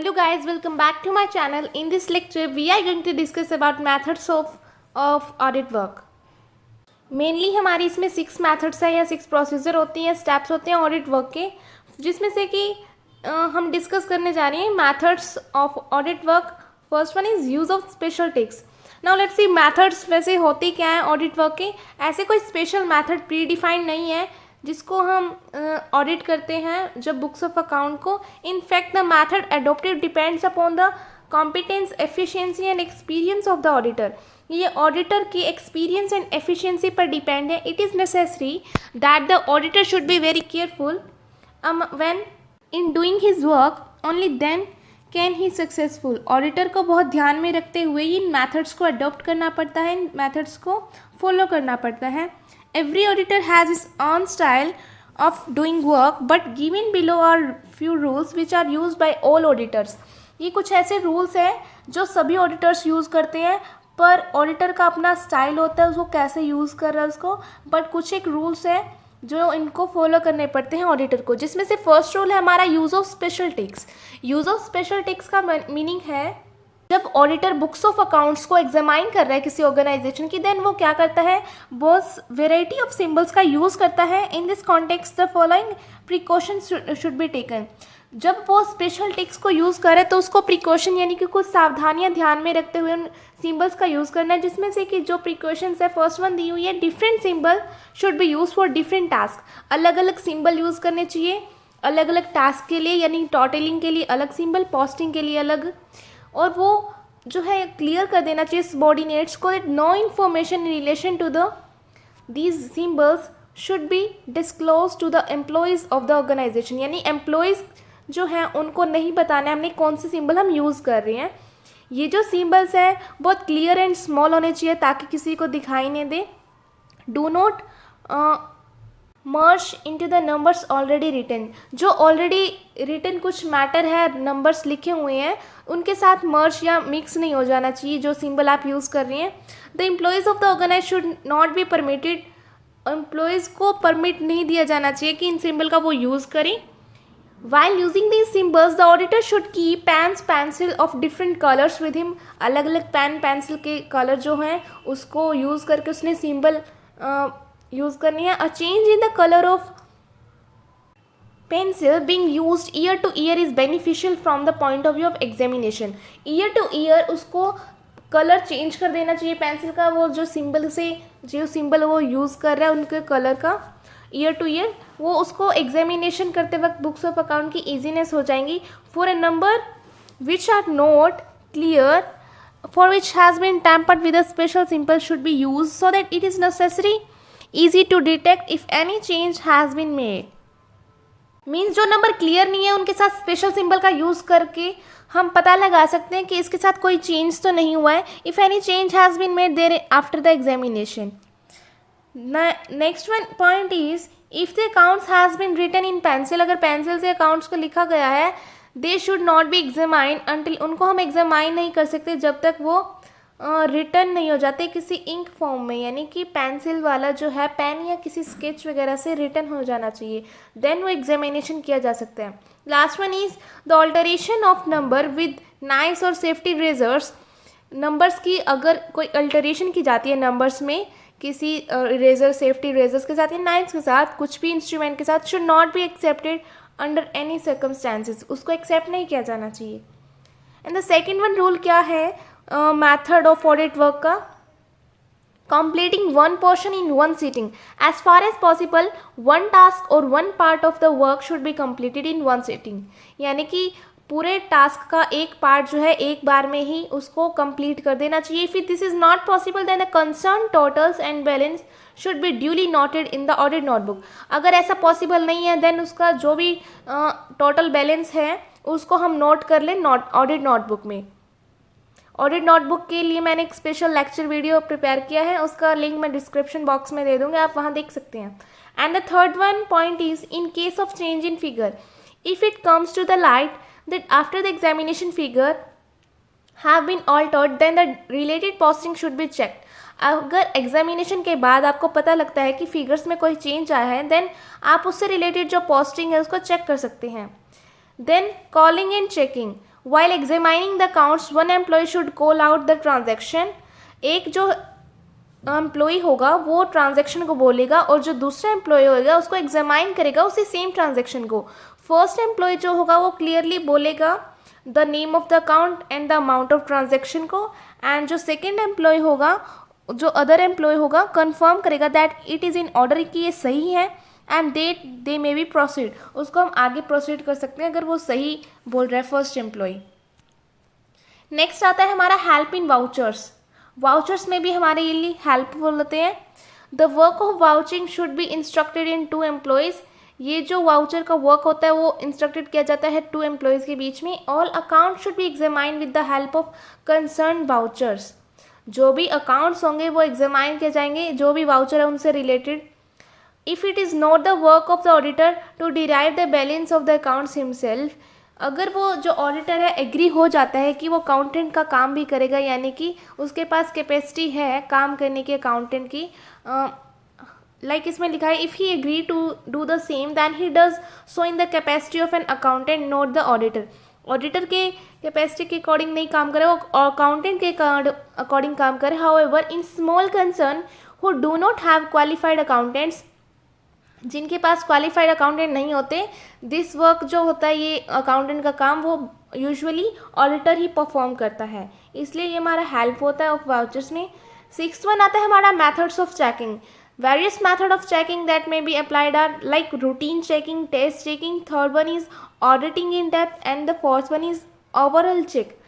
Hello guys, welcome back to my channel. In this lecture, we are going to discuss about methods of audit work. Mainly हमारी इसमें 6 methods है या 6 procedure होती हैं, steps होते हैं ऑडिट वर्क के, जिसमें से कि हम डिस्कस करने जा रहे हैं methods of audit work. First one is use of special ticks. Now let's see methods वैसे होती क्या है ऑडिट वर्क के. ऐसे कोई स्पेशल मेथड प्री डिफाइंड नहीं है जिसको हम ऑडिट करते हैं जब बुक्स ऑफ अकाउंट को. In fact the method adopted depends upon the competence, efficiency and experience of the auditor. ये ऑडिटर की एक्सपीरियंस एंड एफिशिएंसी पर डिपेंड है. It is necessary that the auditor should be very careful when in doing his work, only then can he successful. Auditor को बहुत ध्यान में रखते हुए इन मैथड्स को अडॉप्ट करना पड़ता है, इन मैथड्स को फॉलो करना पड़ता है. Every auditor has his own style of doing work, but given below are few rules which are used by all auditors. ये कुछ ऐसे रूल्स हैं जो सभी ऑडिटर्स यूज़ करते हैं, पर ऑडिटर का अपना स्टाइल होता है उसको कैसे यूज़ कर रहा है उसको. बट कुछ एक रूल्स हैं जो इनको फॉलो करने पड़ते हैं ऑडिटर को, जिसमें से फर्स्ट रूल है हमारा use of special ticks. Use of special ticks का मीनिंग है जब ऑडिटर बुक्स ऑफ अकाउंट्स को एग्जामाइन कर रहा है किसी ऑर्गेनाइजेशन की, देन वो क्या करता है, बहुत वेराइटी ऑफ सिंबल्स का यूज़ करता है. In this context the following precautions should be taken. जब वो स्पेशल टिक्स को यूज़ करे तो उसको प्रिकॉशन यानी कि कुछ सावधानियां ध्यान में रखते हुए उन सिंबल्स का यूज़ करना है, जिसमें से कि जो प्रिकॉशंस है फर्स्ट वन दी हुई है, different symbol should be use for different task. अलग अलग सिंबल यूज़ करने चाहिए अलग अलग टास्क के लिए, यानी टोटलिंग के लिए अलग सिंबल, पोस्टिंग के लिए अलग. और वो जो है क्लियर कर देना चाहिए सबॉर्डिनेट्स को that no information in relation to the these symbols should be disclose to the employees of the organisation. यानी एम्प्लॉयज़ जो हैं उनको नहीं बताना है हमने कौन से सिंबल हम यूज़ कर रहे हैं. ये जो सिंबल्स हैं बहुत क्लियर एंड स्मॉल होने चाहिए ताकि किसी को दिखाई नहीं दे. Do not merge into the numbers already written. जो ऑलरेडी रिटन कुछ मैटर है, नंबर्स लिखे हुए हैं, उनके साथ मर्ज या मिक्स नहीं हो जाना चाहिए जो सिंबल आप यूज़ कर रहे हैं. The employees of the organise should not be permitted. Employees को परमिट नहीं दिया जाना चाहिए कि इन सिंबल का वो यूज़ करें. While using these symbols the auditor should keep pens pencil of different colours with him. अलग अलग पेन पेंसिल के कलर जो हैं उसको यूज़ करके उसने सिंबल यूज़ करनी है. A change in the colour of pencil being used year two year is beneficial from the point of view of examination. Year two year उसको कलर चेंज कर देना चाहिए पेंसिल का, वो जो सिंबल से जो सिंबल वो यूज़ कर रहा है उनके कलर का ईयर टू ईयर, वो उसको एग्जामिनेशन करते वक्त बुक्स ऑफ अकाउंट की ईजीनेस हो जाएंगी. For a number which are not clear for which has been tampered with a special symbol should be used so that it is necessary easy to detect if any change has been made. Means जो number clear नहीं है उनके साथ special symbol का use करके हम पता लगा सकते हैं कि इसके साथ कोई चेंज तो नहीं हुआ है. If any change has been made there after the examination. Next one point is if the accounts has been written in pencil. अगर पेंसिल से अकाउंट्स को लिखा गया है, they should not be examine until. उनको हम एग्जामाइन नहीं कर सकते जब तक वो रिटर्न नहीं हो जाते किसी इंक फॉर्म में, यानी कि पेंसिल वाला जो है पेन या किसी स्केच वगैरह से रिटर्न हो जाना चाहिए, देन वो एग्जामिनेशन किया जा सकता है. Last one is the alteration of number with knifes और सेफ्टी रेजर्स. नंबर्स की अगर कोई अल्टरेशन की जाती है नंबर्स में किसी रेजर, सेफ्टी रेजर्स के साथ या नाइफ्स के साथ, कुछ भी इंस्ट्रूमेंट के साथ, should not be accepted under any circumstances. उसको एक्सेप्ट नहीं किया जाना चाहिए. And the second one rule क्या है मैथड ऑफ ऑडिट वर्क का, completing one portion in one sitting. As far as possible, one task or one part of the work should be completed in one sitting. यानी कि पूरे task का एक part जो है एक बार में ही उसको कंप्लीट कर देना चाहिए. If this is not possible, then the concerned totals and balance should be duly noted in the audit notebook. अगर ऐसा पॉसिबल नहीं है, देन उसका जो भी टोटल बैलेंस है उसको हम नोट कर लें ऑडिट नोटबुक में. ऑडिट नोटबुक के लिए मैंने एक स्पेशल लेक्चर वीडियो प्रिपेयर किया है, उसका लिंक मैं डिस्क्रिप्शन बॉक्स में दे दूँगी, आप वहाँ देख सकते हैं. And the third one point is in case of change in figure, if it comes to the light that after the examination figure have been altered, then the related posting should be checked. अगर examination के बाद आपको पता लगता है कि figures में कोई चेंज आया है, देन आप उससे रिलेटेड जो पोस्टिंग है उसको चेक कर सकते हैं. Then calling and checking. While examining the accounts one employ should call out the transaction. एक जो एम्प्लॉय होगा वो ट्रांजेक्शन को बोलेगा और जो दूसरा एम्प्लॉय होगा उसको एग्जामाइन करेगा उसी सेम ट्रांजेक्शन को। फर्स्ट एम्प्लॉय जो होगा वो क्लियरली बोलेगा the name of the account and the amount of transaction को, एंड जो सेकेंड एम्प्लॉय होगा, जो अदर एम्प्लॉय होगा, कंफर्म करेगा that it is in order, कि ये सही है, and they may be proceed, उसको हम आगे प्रोसीड कर सकते हैं अगर वो सही बोल रहा है फर्स्ट एम्प्लॉय। नेक्स्ट आता है हमारा हेल्प इन वाउचर्स। वाउचर्स में भी हमारे लिए हेल्पफुल होते हैं। The work of vouching should be instructed in to employees. ये जो वाउचर का वर्क होता है वो इंस्ट्रक्टेड किया जाता है 2 एम्प्लॉयज़ के बीच में। All account should be examine with the help of concern vouchers. जो भी अकाउंट्स होंगे वो एग्जामाइन किए जाएंगे, जो भी वाउचर है उनसे related. If it is not the work of the auditor to derive the balance of the accounts himself, अगर वो जो ऑडिटर है एग्री हो जाता है कि वो अकाउंटेंट का काम भी करेगा, यानी कि उसके पास कैपेसिटी है काम करने की अकाउंटेंट की, लाइक इसमें लिखा है if he agree to do the same then he does so in the capacity of an accountant not the auditor. Auditor के कैपेसिटी के अकॉर्डिंग नहीं काम करे, वो अकाउंटेंट के अकॉर्डिंग काम करे। However in small concern who do not have qualified accountants, जिनके पास क्वालिफाइड अकाउंटेंट नहीं होते, दिस वर्क जो होता है ये अकाउंटेंट का काम वो यूजुअली ऑडिटर ही परफॉर्म करता है, इसलिए ये हमारा हेल्प होता है ऑफ वाउचर्स में। 6th वन आता है हमारा methods of checking. Various method of checking that may be applied are like routine checking, test checking, third one is auditing in depth, and the fourth one is overall check.